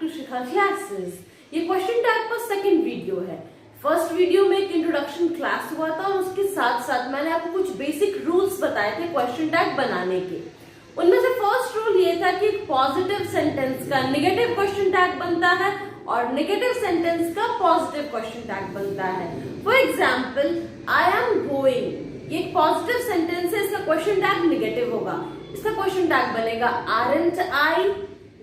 To Shikha classes. ये question tag का second video है। फर्स्ट वीडियो में एक इंट्रोडक्शन क्लास हुआ था और उसके साथ साथ मैंने आपको कुछ बेसिक रूल्स बताए थे क्वेश्चन टैग बनाने के। उनमें से फर्स्ट रूल ये था कि एक पॉजिटिव सेंटेंस का नेगेटिव क्वेश्चन टैग बनता है और नेगेटिव सेंटेंस का पॉजिटिव क्वेश्चन टैग बनता है। For example, I am going, ये एक पॉजिटिव सेंटेंस है, इसका क्वेश्चन टैग नेगेटिव होगा। इसका क्वेश्चन टैग बनेगा आरंट आई।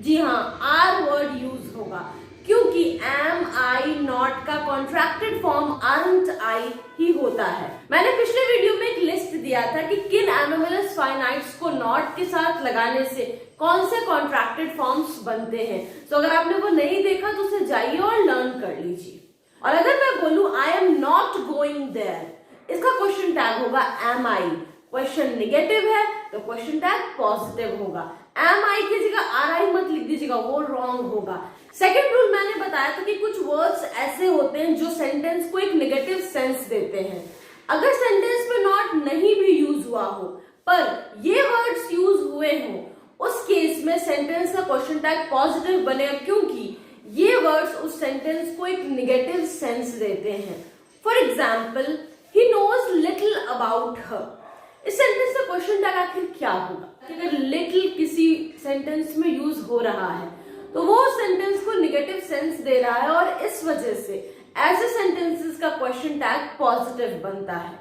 जी हाँ, आर वर्ड यूज होगा क्योंकि एम आई नॉट का कॉन्ट्रैक्टेड फॉर्म आरंट आई ही होता है। मैंने पिछले वीडियो में एक लिस्ट दिया था कि किन एनोमलस फाइनाइट्स को नॉट के साथ लगाने से कौन से कॉन्ट्रैक्टेड फॉर्म्स बनते हैं। तो अगर आपने वो नहीं देखा तो उसे जाइए और लर्न कर लीजिए। और अगर मैं बोलूं I am not going there, इसका क्वेश्चन टैग होगा एम आई। क्वेश्चन नेगेटिव है तो क्वेश्चन टैग पॉजिटिव होगा। एम आई की जगह आर आई मत लिख दीजिएगा, वो रॉन्ग होगा। सेकेंड रूल मैंने बताया था कि कुछ वर्ड्स ऐसे होते हैं जो सेंटेंस को एक नेगेटिव सेंस देते हैं। अगर सेंटेंस में नॉट नहीं भी यूज हुआ हो पर ये वर्ड्स यूज हुए हो, उस केस में सेंटेंस का क्वेश्चन टैग पॉजिटिव बनेगा क्योंकि ये वर्ड्स उस सेंटेंस को एक नेगेटिव सेंस देते हैं। For example, he knows little about her. इस सेंटेंस का क्वेश्चन टैग आखिर क्या होगा? अगर लिटिल किसी सेंटेंस में यूज हो रहा है तो वो सेंटेंस को नेगेटिव सेंस दे रहा है और इस वजह से ऐसे सेंटेंसेस का क्वेश्चन टैग पॉजिटिव बनता है।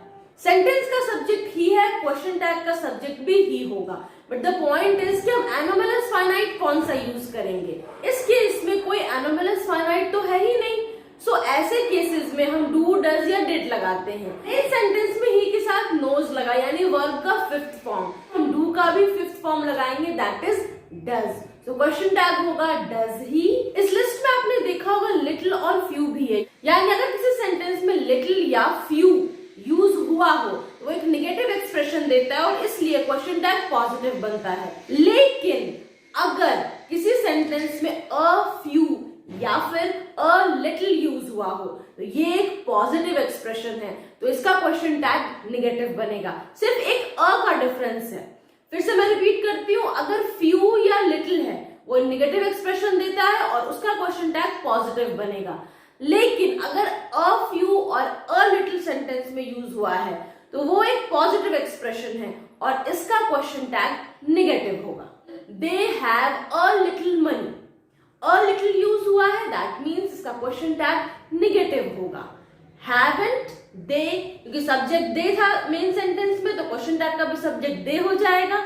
सेंटेंस का सब्जेक्ट ही है, क्वेश्चन टैग का सब्जेक्ट भी ही होगा। बट द पॉइंट इज कि हम एनोमलस फाइनाइट कौन सा यूज करेंगे। इस केस में कोई एनोमलस फाइनाइट तो है ही नहीं, सो ऐसे केसेस में हम डू, डज या डिड लगाते हैं। इस सेंटेंस में ही के साथ नोज लगा यानी वर्ब का फिफ्थ फॉर्म, हम डू का भी फिफ्थ फॉर्म लगाएंगे, दैट इज डज। तो क्वेश्चन टैग होगा डज ही। इस लिस्ट में आपने देखा होगा लिटिल और फ्यू भी है, यानी अगर किसी सेंटेंस में लिटिल या फ्यू यूज हुआ हो तो वो एक नेगेटिव एक्सप्रेशन देता है और इसलिए क्वेश्चन टैग पॉजिटिव बनता है। लेकिन अगर किसी सेंटेंस में अ फ्यू या फिर अ लिटिल यूज हुआ हो तो ये एक पॉजिटिव एक्सप्रेशन है, तो इसका क्वेश्चन टैग नेगेटिव बनेगा। सिर्फ एक अ का डिफरेंस है। फिर से मैं रिपीट करती हूँ, अगर फ्यू या लिटिल है वो नेगेटिव एक्सप्रेशन देता है और उसका क्वेश्चन टैग पॉजिटिव बनेगा। लेकिन अगर अ फ्यू और अ लिटिल सेंटेंस में यूज हुआ है तो वो एक पॉजिटिव एक्सप्रेशन है और इसका क्वेश्चन टैग नेगेटिव होगा। They have a little money, a little use हुआ है, दैट मीन्स इसका क्वेश्चन टैग नेगेटिव होगा। हैवंट दे, क्योंकि सब्जेक्ट दे था मेन सेंटेंस में तो क्वेश्चन टैग का भी सब्जेक्ट दे हो जाएगा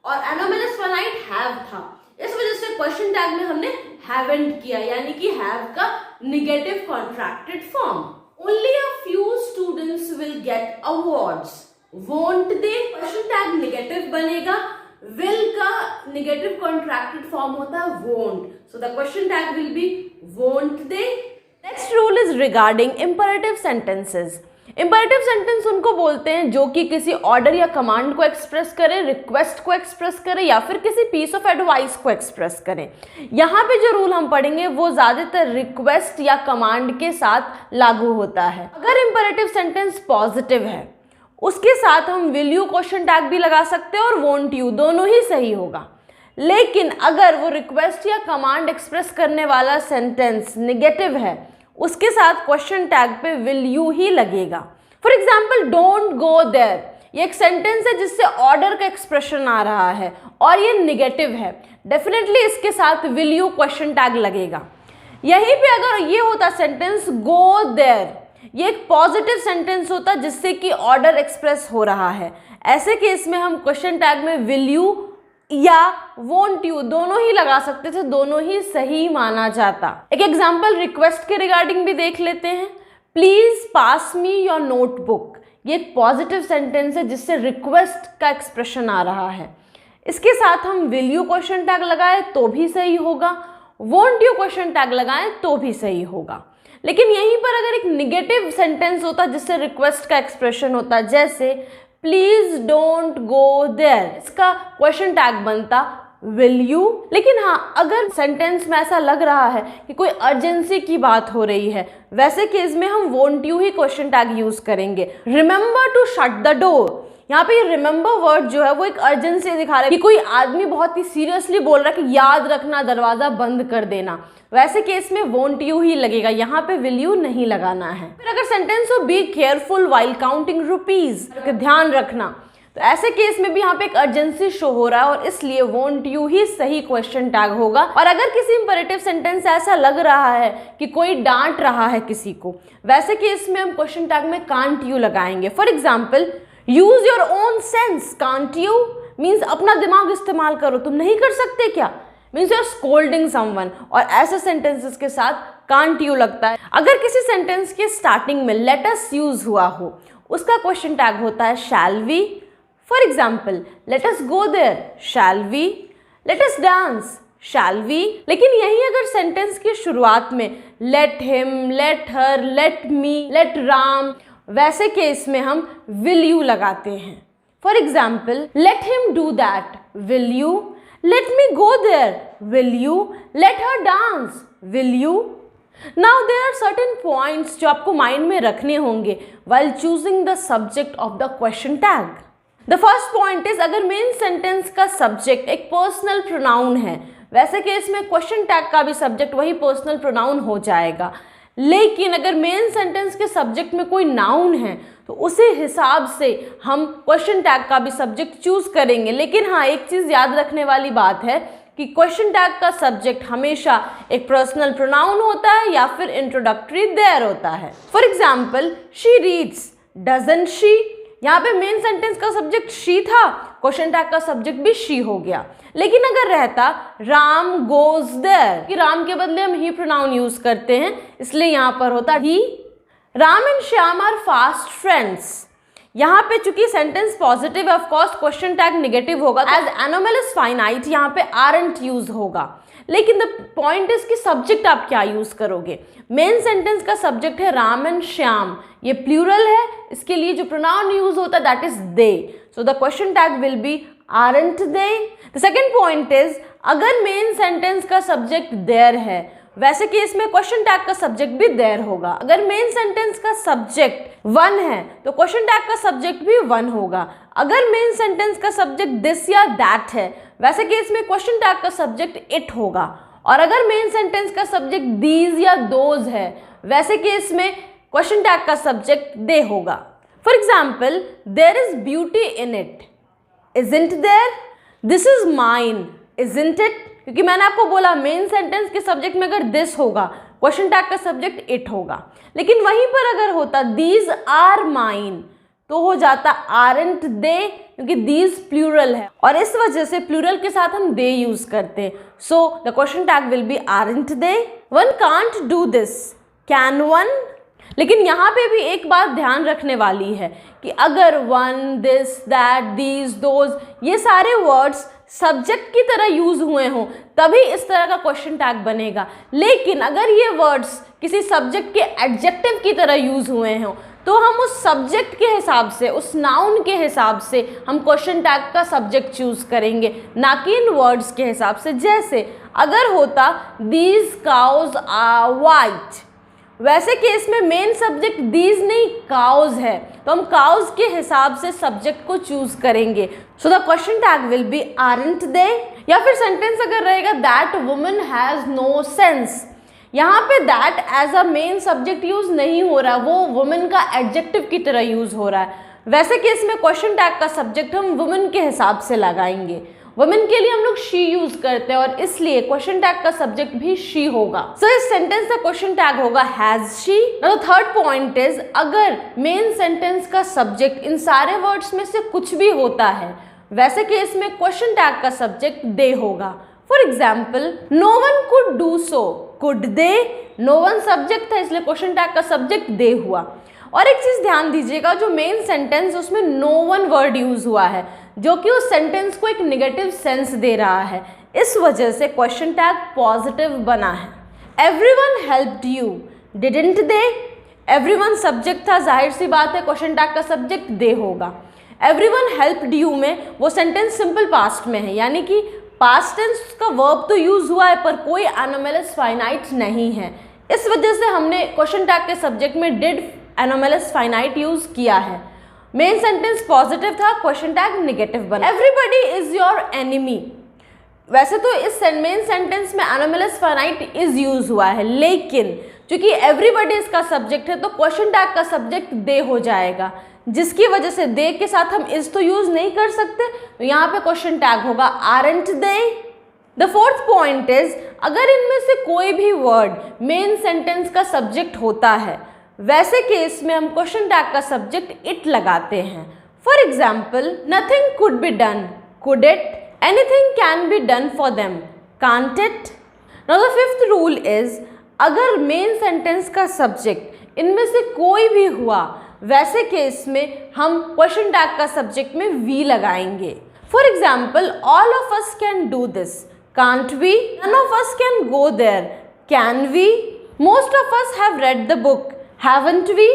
और एनोमलस फाइनाइट हैव था, इस वजह से क्वेश्चन टैग में हमने हैवंट किया यानी कि हैव का negative contracted form. Only a few students will get awards, won't they, question tag negative बनेगा। विल का नेगेटिव कॉन्ट्रैक्टेड फॉर्म होता है won't, so the question tag will B won't they. Next rule is regarding imperative sentences. Imperative sentence उनको बोलते हैं जो कि किसी ऑर्डर या कमांड को एक्सप्रेस करें, रिक्वेस्ट को एक्सप्रेस करें या फिर किसी पीस ऑफ एडवाइस को एक्सप्रेस करें। यहाँ पे जो रूल हम पढ़ेंगे वो ज्यादातर रिक्वेस्ट या कमांड के साथ लागू होता है। अगर इंपरेटिव सेंटेंस पॉजिटिव है उसके साथ हम विल यू क्वेश्चन टैग भी लगा सकते हैं और वोंट यू, दोनों ही सही होगा। लेकिन अगर वो रिक्वेस्ट या कमांड एक्सप्रेस करने वाला सेंटेंस नेगेटिव है उसके साथ क्वेश्चन टैग पे विल यू ही लगेगा। For example, don't go there, ये एक सेंटेंस है जिससे ऑर्डर का एक्सप्रेशन आ रहा है और ये नेगेटिव है, डेफिनेटली इसके साथ विल यू क्वेश्चन टैग लगेगा। यहीं पे अगर ये होता सेंटेंस गो देयर, ये एक पॉजिटिव सेंटेंस होता जिससे कि ऑर्डर एक्सप्रेस हो रहा है, ऐसे केस में हम क्वेश्चन टैग में विल यू या वोंट यू दोनों ही लगा सकते थे, दोनों ही सही माना जाता। एक एग्जांपल रिक्वेस्ट के रिगार्डिंग भी देख लेते हैं। Please pass me your notebook, ये एक पॉजिटिव सेंटेंस है जिससे रिक्वेस्ट का एक्सप्रेशन आ रहा है, इसके साथ हम विल यू क्वेश्चन टैग लगाए तो भी सही होगा, वोंट यू क्वेश्चन टैग लगाए तो भी सही होगा। लेकिन यहीं पर अगर एक निगेटिव सेंटेंस होता जिससे रिक्वेस्ट का एक्सप्रेशन होता, जैसे प्लीज डोंट गो देयर, इसका क्वेश्चन टैग बनता विल यू। लेकिन हाँ, अगर सेंटेंस में ऐसा लग रहा है कि कोई अर्जेंसी की बात हो रही है, वैसे केस में हम वोंट यू ही क्वेश्चन टैग यूज करेंगे। Remember to shut the door, यहाँ पे ये रिमेंबर वर्ड जो है वो एक अर्जेंसी दिखा रहा है कि कोई आदमी बहुत ही सीरियसली बोल रहा है कि याद रखना, दरवाजा बंद कर देना। वैसे केस में वोंट यू ही लगेगा, यहाँ पे विल यू नहीं लगाना है। फिर अगर सेंटेंस हो be careful while counting rupees, ध्यान रखना, तो ऐसे केस में भी यहाँ पे एक अर्जेंसी शो हो रहा है और इसलिए वोंट यू ही सही क्वेश्चन टैग होगा। और अगर किसी इंपेरेटिव सेंटेंस ऐसा लग रहा है कि कोई डांट रहा है किसी को, वैसे केस में हम क्वेश्चन टैग में कांट यू लगाएंगे। For example, use your own sense can't you means अपना दिमाग इस्तेमाल करो, तुम नहीं कर सकते क्या, means you are scolding someone, और ऐसे सेंटेंसेस के साथ कांट यू लगता है। अगर किसी सेंटेंस के स्टार्टिंग में लेट अस यूज हुआ हो, उसका क्वेश्चन टैग होता है shall we. For example, let us go there, shall we, let us dance, shall we. लेकिन यही अगर सेंटेंस की शुरुआत में let him, let her, let me, let Ram, वैसे केस में हम विल यू लगाते हैं। For example, let him do that, will you, let me go there, will you, let her dance, will you. Now there are certain points जो आपको mind में रखने होंगे while choosing the subject of the question tag. The first point is, अगर main sentence का subject एक personal pronoun है, वैसे केस में क्वेश्चन टैग का भी सब्जेक्ट वही पर्सनल प्रोनाउन हो जाएगा। लेकिन अगर मेन सेंटेंस के सब्जेक्ट में कोई नाउन है तो उसी हिसाब से हम क्वेश्चन टैग का भी सब्जेक्ट चूज करेंगे। लेकिन हाँ, एक चीज़ याद रखने वाली बात है कि क्वेश्चन टैग का सब्जेक्ट हमेशा एक पर्सनल प्रोनाउन होता है या फिर इंट्रोडक्टरी देयर होता है। For example, she reads, doesn't she, यहाँ पे मेन सेंटेंस का सब्जेक्ट शी था, क्वेश्चन टैग का सब्जेक्ट भी शी हो गया। लेकिन अगर रहता राम गोज देयर, कि राम के बदले हम ही प्रोनाउन यूज करते हैं, इसलिए यहाँ पर होता ही। Ram and Shyam are fast friends, यहाँ पे चूंकि सेंटेंस पॉजिटिव है, of course question tag negative होगा, एज एनोमल इज फाइनाइट यहाँ पे आरंट यूज होगा। लेकिन द पॉइंट इज कि सब्जेक्ट आप क्या यूज करोगे। मेन सेंटेंस का सब्जेक्ट है राम एंड श्याम, ये प्लूरल है, इसके लिए जो प्रोनाउन यूज होता है that is they, so the question tag will be aren't they. The second point is, अगर मेन सेंटेंस का सब्जेक्ट देयर है, वैसे केस में क्वेश्चन टैग का सब्जेक्ट भी देयर होगा। अगर मेन सेंटेंस का सब्जेक्ट वन है तो क्वेश्चन टैग का सब्जेक्ट भी वन होगा। अगर मेन सेंटेंस का सब्जेक्ट दिस या दैट है, वैसे केस में क्वेश्चन टैग का सब्जेक्ट इट होगा। और अगर मेन सेंटेंस का सब्जेक्ट दीज या दोज है, वैसे केस में क्वेश्चन टैग का सब्जेक्ट दे होगा। For example, there is beauty in it, isn't there, this is mine, isn't it, क्योंकि मैंने आपको बोला मेन सेंटेंस के सब्जेक्ट में अगर दिस होगा, क्वेश्चन टैग का सब्जेक्ट इट होगा। लेकिन वहीं पर अगर होता दीज आर माइन, तो हो जाता आरंट दे, क्योंकि दीज प्लूरल है और इस वजह से प्लूरल के साथ हम दे यूज करते हैं। सो the question tag will be aren't they. One can't do this, can one. लेकिन यहाँ पे भी एक बात ध्यान रखने वाली है कि अगर one, this, that, these, those, ये सारे वर्ड्स सब्जेक्ट की तरह यूज हुए हों तभी इस तरह का क्वेश्चन टैग बनेगा। लेकिन अगर ये वर्ड्स किसी सब्जेक्ट के एडजेक्टिव की तरह यूज हुए हों तो हम उस सब्जेक्ट के हिसाब से, उस नाउन के हिसाब से हम क्वेश्चन टैग का सब्जेक्ट चूज करेंगे, ना कि इन वर्ड्स के हिसाब से। जैसे अगर होता दीज काउज आर वाइट, वैसे केस में मेन सब्जेक्ट दीज नहीं काउज है, तो हम काउज के हिसाब से सब्जेक्ट को चूज करेंगे। So the question tag will be aren't they. या फिर सेंटेंस अगर रहेगा that woman has no sense, यहाँ पे that as a main subject use नहीं हो रहा, वो वुमन का एडजेक्टिव की तरह यूज हो रहा है। वैसे केस में क्वेश्चन टैग का सब्जेक्ट हम वुमन के हिसाब से लगाएंगे। वुमेन के लिए हम लोग शी यूज करते हैं और इसलिए क्वेश्चन टैग का सब्जेक्ट भी शी होगा। सो इस सेंटेंस का क्वेश्चन टैग होगा has she. Now the third point is, अगर मेन सेंटेंस का सब्जेक्ट इन सारे वर्ड्स में से कुछ भी होता है, वैसे केस में क्वेश्चन टैग का सब्जेक्ट दे होगा। For example, no one could do so, could they, no one subject था इसलिए क्वेश्चन टैग का सब्जेक्ट दे हुआ। और एक चीज ध्यान दीजिएगा, जो मेन सेंटेंस उसमें नो वन वर्ड यूज हुआ है जो कि उस सेंटेंस को एक नेगेटिव सेंस दे रहा है, इस वजह से क्वेश्चन टैग पॉजिटिव बना है। Everyone helped you, didn't they, everyone subject था, जाहिर सी बात है क्वेश्चन टैग का सब्जेक्ट दे होगा। एवरीवन हेल्प्ड यू में वो सेंटेंस सिंपल पास्ट में है, यानी कि पास्ट टेंस का वर्ब तो यूज हुआ है पर कोई एनोमलस फाइनाइट नहीं है, इस वजह से हमने क्वेश्चन टैग के सब्जेक्ट में डिड एनोमलस फाइनाइट यूज किया है। मेन सेंटेंस पॉजिटिव था, क्वेश्चन टैग नेगेटिव बना। Everybody is your enemy. वैसे तो इस मेन सेंटेंस में एनोमलस फाइनाइट इज यूज हुआ है, लेकिन क्योंकि एवरीबडी इसका सब्जेक्ट है तो क्वेश्चन टैग का सब्जेक्ट दे हो जाएगा, जिसकी वजह से दे के साथ हम इज तो यूज नहीं कर सकते, तो यहाँ पे क्वेश्चन टैग होगा aren't they. The fourth point is, अगर इनमें से कोई भी वर्ड मेन सेंटेंस का सब्जेक्ट होता है, वैसे केस में हम क्वेश्चन टैग का सब्जेक्ट इट लगाते हैं। For example, nothing could be done, could it? Anything can be done for them, can't it? Now the fifth rule is, अगर मेन सेंटेंस का सब्जेक्ट इनमें से कोई भी हुआ, वैसे केस में हम क्वेश्चन टैग का सब्जेक्ट में वी लगाएंगे। For example, all of us can do this, can't we? None of us can go there, can we? Most of us have read the book, haven't we?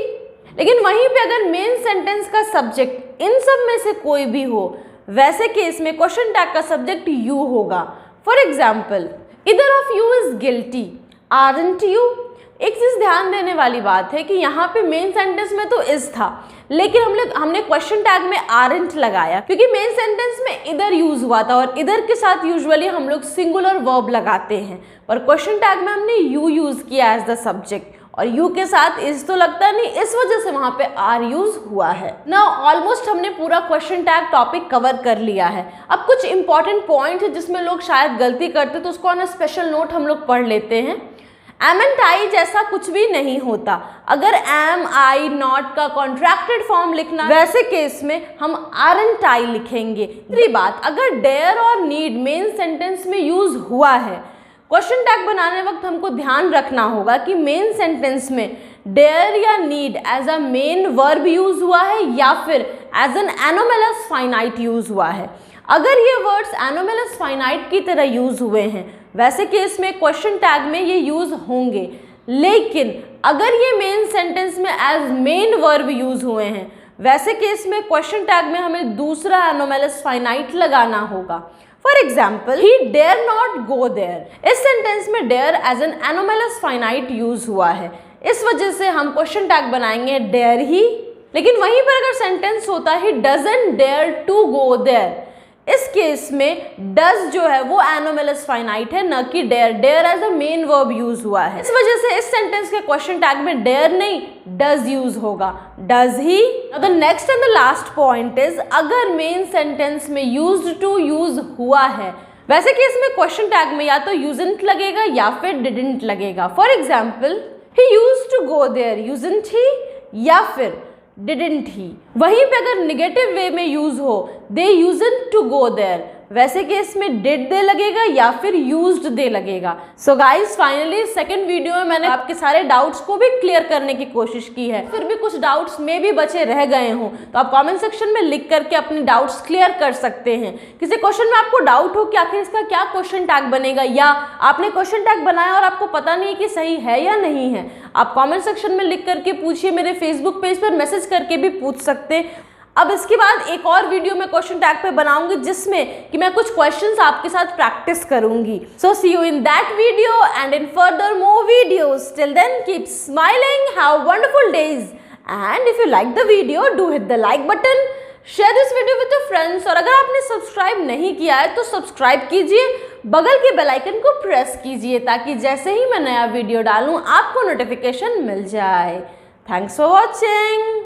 लेकिन वहीं पे अगर main sentence का subject इन सब में से कोई भी हो, वैसे केस में क्वेश्चन टैग का सब्जेक्ट यू होगा। For example, either of you is guilty, aren't you? एक चीज ध्यान देने वाली बात है कि यहाँ पे मेन सेंटेंस में तो इज था, लेकिन हमने क्वेश्चन टैग में आरंट लगाया क्योंकि मेन सेंटेंस में इधर यूज हुआ था और इधर के साथ यूजुअली हम लोग सिंगुलर वर्ब लगाते हैं, पर क्वेश्चन टैग में हमने यू यूज किया एज द सब्जेक्ट और यू के साथ इज तो लगता नहीं, इस वजह से वहां पे आर यूज हुआ है ना। ऑलमोस्ट हमने पूरा क्वेश्चन टैग टॉपिक कवर कर लिया है। अब कुछ इंपॉर्टेंट पॉइंट है जिसमें लोग शायद गलती करते, तो उसको ऑन स्पेशल नोट हम लोग पढ़ लेते हैं। एम एंड आई जैसा कुछ भी नहीं होता। अगर एम आई नॉट का कॉन्ट्रैक्टेड फॉर्म लिखना, वैसे केस में हम आरंट आई लिखेंगे। दूसरी बात, अगर डेयर और नीड मेन सेंटेंस में यूज हुआ है, क्वेश्चन टैग बनाने वक्त हमको ध्यान रखना होगा कि मेन सेंटेंस में डेयर या need as a main verb use हुआ है या फिर as an anomalous finite use हुआ है। अगर ये वर्ड्स एनोमलस फाइनाइट की तरह यूज हुए हैं, वैसे केस में क्वेश्चन टैग में ये यूज होंगे, लेकिन अगर ये मेन सेंटेंस में एज मेन वर्ब यूज हुए हैं, वैसे केस में क्वेश्चन टैग में हमें दूसरा एनोमलस फाइनाइट लगाना होगा। For example, he dare not go there. इस सेंटेंस में dare as an anomalous finite use हुआ है, इस वजह से हम क्वेश्चन टैग बनाएंगे डेयर ही। लेकिन वहीं पर अगर सेंटेंस होता है doesn't dare to go there, इस केस में डज जो है वो एनोमलस फाइनाइट है, न कि dare. Dare as a main verb use हुआ है, इस वजह से इस सेंटेंस के क्वेश्चन टैग में डेयर नहीं डज यूज होगा, does he. The next and the last point is, अगर मेन सेंटेंस में यूज्ड टू यूज हुआ है, वैसे केस में क्वेश्चन टैग में या तो यूजंट लगेगा या फिर डिडंट लगेगा। For example, he used to go there, usen't he या फिर डिडंट ही। वहीं पे अगर निगेटिव वे में यूज हो, they used to go there, वैसे केस में डिड दे लगेगा या फिर यूज्ड दे लगेगा। So guys, finally second video में मैंने आपके सारे डाउट्स को भी क्लियर करने की कोशिश की है। फिर भी कुछ डाउट्स में भी बचे रह गए हों तो आप कमेंट सेक्शन में लिख करके अपने डाउट्स क्लियर कर सकते हैं। किसी क्वेश्चन में आपको डाउट हो कि आखिर इसका क्या क्वेश्चन टैग बनेगा, या आपने क्वेश्चन टैग बनाया और आपको पता नहीं कि सही है या नहीं है, आप कमेंट सेक्शन में लिख करके पूछिए। मेरे फेसबुक पेज पर मैसेज करके भी पूछ सकते हैं। अब इसके बाद एक और वीडियो मैं क्वेश्चन टैग पे बनाऊंगी जिसमें कि मैं कुछ क्वेश्चंस आपके साथ प्रैक्टिस करूंगी। So see you in that video and in further more videos. Till then keep smiling, have wonderful days, and if you like the video do hit the like button, share this video with your friends, और अगर आपने subscribe नहीं किया है तो subscribe कीजिए, बगल के बेल आइकन को प्रेस कीजिए ताकि जैसे ही मैं नया वीडियो डालूं आपको नोटिफिकेशन मिल जाए। Thanks for watching.